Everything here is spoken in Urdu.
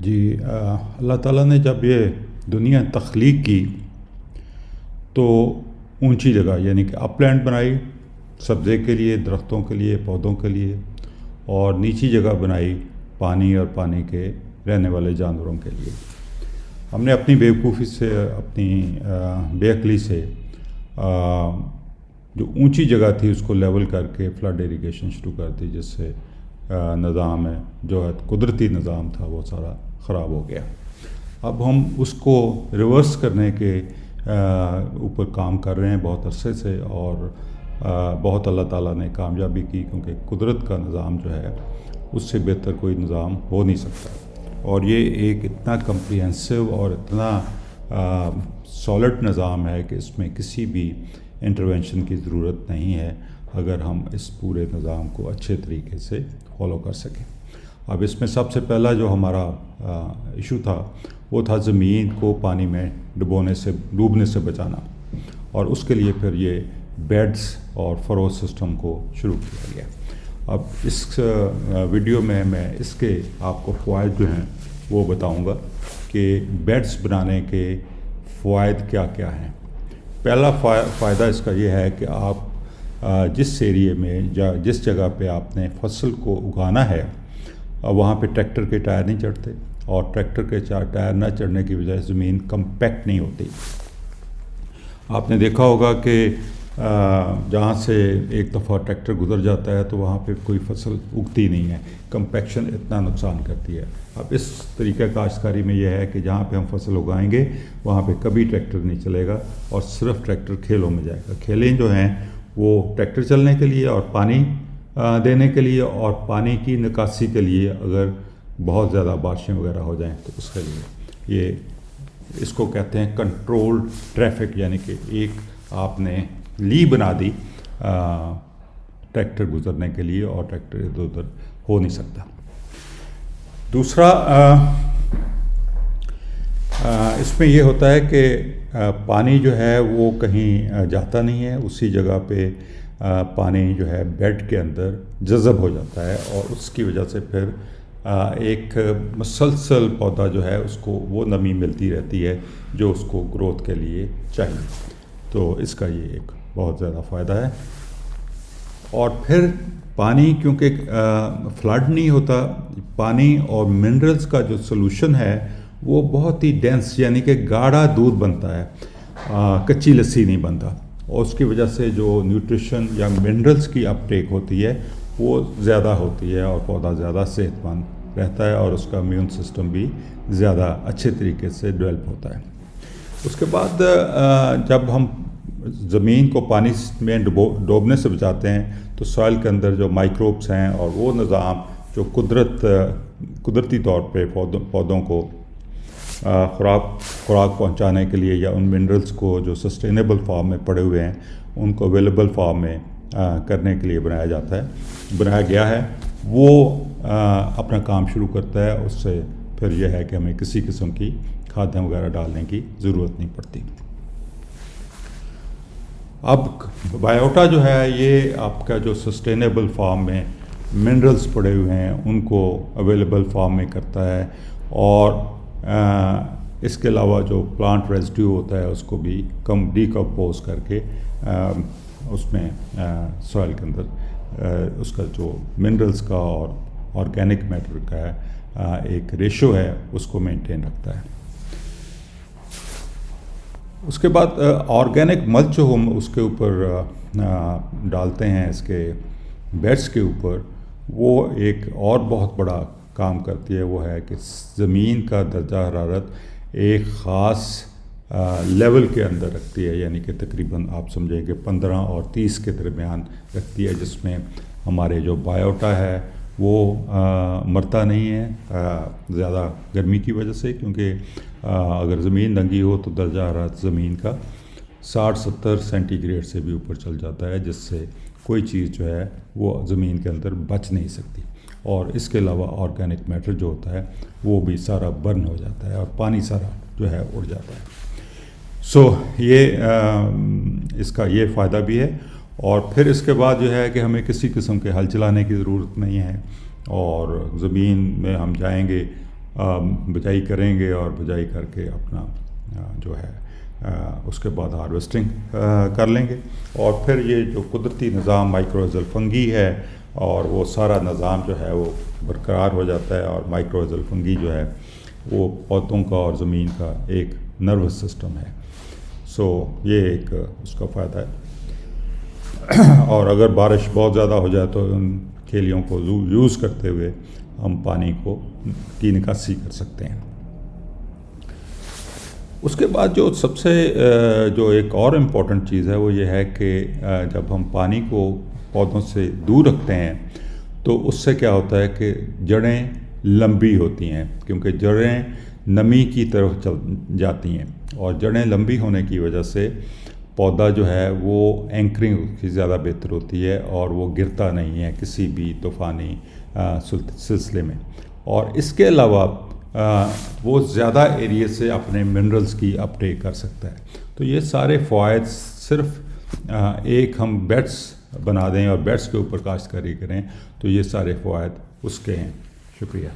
جی اللہ تعالیٰ نے جب یہ دنیا تخلیق کی تو اونچی جگہ یعنی کہ اپ لینڈ بنائی سبزے کے لیے، درختوں کے لیے، پودوں کے لیے، اور نیچی جگہ بنائی پانی اور پانی کے رہنے والے جانوروں کے لیے۔ ہم نے اپنی بیوقوفی سے، اپنی بے عقلی سے جو اونچی جگہ تھی اس کو لیول کر کے فلڈ ایریگیشن شروع کر دی، جس سے نظام ہے جو ہے قدرتی نظام تھا وہ سارا خراب ہو گیا۔ اب ہم اس کو ریورس کرنے کے اوپر کام کر رہے ہیں بہت عرصے سے، اور بہت اللہ تعالیٰ نے کامیابی کی، کیونکہ قدرت کا نظام جو ہے اس سے بہتر کوئی نظام ہو نہیں سکتا، اور یہ ایک اتنا کمپریہنسو اور اتنا سالڈ نظام ہے کہ اس میں کسی بھی انٹرونشن کی ضرورت نہیں ہے اگر ہم اس پورے نظام کو اچھے طریقے سے فالو کر سکیں۔ اب اس میں سب سے پہلا جو ہمارا ایشو تھا وہ تھا زمین کو پانی میں ڈوبنے سے بچانا، اور اس کے لیے پھر یہ بیڈز اور فرو سسٹم کو شروع کیا گیا۔ اب اس ویڈیو میں اس کے آپ کو فوائد جو ہیں وہ بتاؤں گا کہ بیڈز بنانے کے فوائد کیا کیا ہیں۔ پہلا فائدہ اس کا یہ ہے کہ آپ جس ایریے میں یا جس جگہ پہ آپ نے فصل کو اگانا ہے وہاں پہ ٹریکٹر کے ٹائر نہیں چڑھتے، اور ٹریکٹر کے ٹائر نہ چڑھنے کی وجہ سے زمین کمپیکٹ نہیں ہوتی۔ آپ نے دیکھا ہوگا کہ جہاں سے ایک دفعہ ٹریکٹر گزر جاتا ہے تو وہاں پہ کوئی فصل اگتی نہیں ہے، کمپیکشن اتنا نقصان کرتی ہے۔ اب اس طریقہ کاشتکاری میں یہ ہے کہ جہاں پہ ہم فصل اگائیں گے وہاں پہ کبھی ٹریکٹر نہیں چلے گا، اور صرف ٹریکٹر کھیلوں میں جائے گا۔ کھیلیں جو ہیں وہ ٹریکٹر چلنے کے لیے اور پانی دینے کے لیے، اور پانی کی نکاسی کے لیے اگر بہت زیادہ بارشیں وغیرہ ہو جائیں تو اس کے لیے۔ یہ اس کو کہتے ہیں کنٹرول ٹریفک، یعنی کہ ایک آپ نے لی بنا دی ٹریکٹر گزرنے کے لیے، اور ٹریکٹر ادھر ادھر ہو نہیں سکتا۔ دوسرا اس میں یہ ہوتا ہے کہ پانی جو ہے وہ کہیں جاتا نہیں ہے، اسی جگہ پہ پانی جو ہے بیڈ کے اندر جذب ہو جاتا ہے، اور اس کی وجہ سے پھر ایک مسلسل پودا جو ہے اس کو وہ نمی ملتی رہتی ہے جو اس کو گروتھ کے لیے چاہیے۔ تو اس کا یہ ایک بہت زیادہ فائدہ ہے۔ اور پھر پانی کیونکہ فلڈ نہیں ہوتا، پانی اور منرلز کا جو سلوشن ہے وہ بہت ہی ڈینس، یعنی کہ گاڑھا دودھ بنتا ہے، کچی لسی نہیں بنتا، اور اس کی وجہ سے جو نیوٹریشن یا منرلز کی اپٹیک ہوتی ہے وہ زیادہ ہوتی ہے، اور پودا زیادہ صحت مند رہتا ہے، اور اس کا امیون سسٹم بھی زیادہ اچھے طریقے سے ڈیولپ ہوتا ہے۔ اس کے بعد جب ہم زمین کو پانی میں ڈوبنے سے بچاتے ہیں تو سوائل کے اندر جو مائکروبس ہیں اور وہ نظام جو قدرتی طور پہ پودوں کو خوراک پہنچانے کے لیے، یا ان منرلز کو جو سسٹینیبل فارم میں پڑے ہوئے ہیں ان کو اویلیبل فارم میں کرنے کے لیے بنایا گیا ہے، وہ اپنا کام شروع کرتا ہے۔ اس سے پھر یہ ہے کہ ہمیں کسی قسم کی کھادیں وغیرہ ڈالنے کی ضرورت نہیں پڑتی۔ اب بایوٹا جو ہے یہ آپ کا جو سسٹینیبل فارم میں منرلز پڑے ہوئے ہیں ان کو اویلیبل فارم میں کرتا ہے، اور اس کے علاوہ جو پلانٹ ریزیڈیو ہوتا ہے اس کو بھی کم ڈیکمپوز کر کے اس میں سوائل کے اندر اس کا جو منرلز کا اور آرگینک میٹر کا ایک ریشو ہے اس کو مینٹین رکھتا ہے۔ اس کے بعد آرگینک ملچ جو ہم اس کے اوپر ڈالتے ہیں اس کے بیڈس کے اوپر، وہ ایک اور بہت بڑا کام کرتی ہے، وہ ہے کہ زمین کا درجہ حرارت ایک خاص لیول کے اندر رکھتی ہے، یعنی کہ تقریباً آپ سمجھیں کہ 15 اور 30 کے درمیان رکھتی ہے، جس میں ہمارے جو بایوٹا ہے وہ مرتا نہیں ہے زیادہ گرمی کی وجہ سے، کیونکہ اگر زمین ننگی ہو تو درجہ حرارت زمین کا 60-70 سینٹی گریڈ سے بھی اوپر چل جاتا ہے، جس سے کوئی چیز جو ہے وہ زمین کے اندر بچ نہیں سکتی، اور اس کے علاوہ آرگینک میٹر جو ہوتا ہے وہ بھی سارا برن ہو جاتا ہے، اور پانی سارا جو ہے اڑ جاتا ہے۔ یہ اس کا یہ فائدہ بھی ہے۔ اور پھر اس کے بعد جو ہے کہ ہمیں کسی قسم کے ہل چلانے کی ضرورت نہیں ہے، اور زمین میں ہم جائیں گے بجائی کریں گے اور بجائی کر کے اپنا جو ہے اس کے بعد ہارویسٹنگ کر لیں گے، اور پھر یہ جو قدرتی نظام مائکروزل فنگی ہے اور وہ سارا نظام جو ہے وہ برقرار ہو جاتا ہے، اور مائکروزل فنگی جو ہے وہ پودوں کا اور زمین کا ایک نروس سسٹم ہے. سو یہ ایک اس کا فائدہ ہے. اور اگر بارش بہت زیادہ ہو جائے تو ان کھیلیوں کو یوز کرتے ہوئے ہم پانی کی نکاسی کر سکتے ہیں. اس کے بعد جو سب سے جو ایک اور امپورٹنٹ چیز ہے وہ یہ ہے کہ جب ہم پانی کو پودوں سے دور رکھتے ہیں تو اس سے کیا ہوتا ہے کہ جڑیں لمبی ہوتی ہیں، کیونکہ جڑیں نمی کی طرف چل جاتی ہیں، اور جڑیں لمبی ہونے کی وجہ سے پودا جو ہے وہ اینکرنگ کی زیادہ بہتر ہوتی ہے اور وہ گرتا نہیں ہے کسی بھی طوفانی سلسلے میں. اور اس کے علاوہ وہ زیادہ ایریے سے اپنے منرلز کی اپٹیک کر سکتا ہے. تو یہ سارے فوائد صرف ایک ہم بیڈس بنا دیں اور بیڈس کے اوپر کاشتکاری کریں تو یہ سارے فوائد اس کے ہیں. شکریہ.